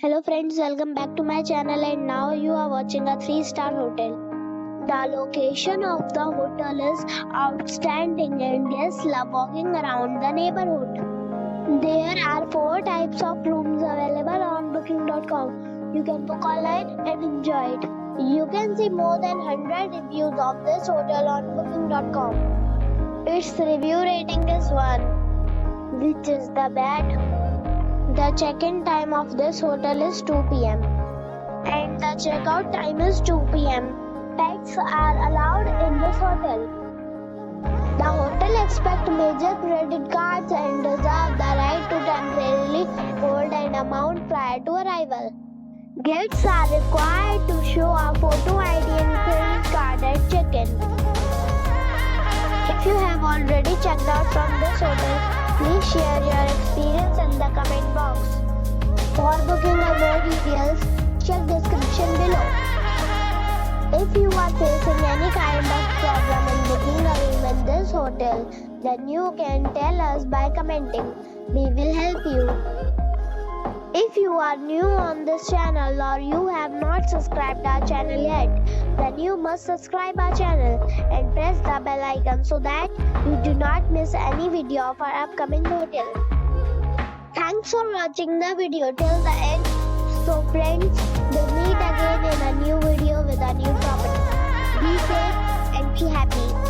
Hello friends, welcome back to my channel and now you are watching a 3-star hotel. The location of the hotel is outstanding and guests love walking around the neighborhood. There are 4 types of rooms available on booking.com. You can book online and enjoy it. You can see more than 100 reviews of this hotel on booking.com. Its review rating is 1, which is the bad. The check-in time of this hotel is 2 p.m. and the check-out time is 2 p.m. Pets are allowed in this hotel. The hotel accepts major credit cards and reserves the right to temporarily hold an amount prior to arrival. Guests are required to show a photo ID and credit card at check-in. If you have already checked out from this hotel, please share your experience in the comment box. For booking or more details, check description below. If you are facing any kind of problem in booking a room in this hotel, then you can tell us by commenting. We will help you. If you are new on this channel or you have not subscribed our channel yet, then you must subscribe our channel and press the bell icon so that you do not miss any video of our upcoming hotel. Thanks for watching the video till the end. So friends, we'll meet again in a new video with a new property. Be safe and be happy.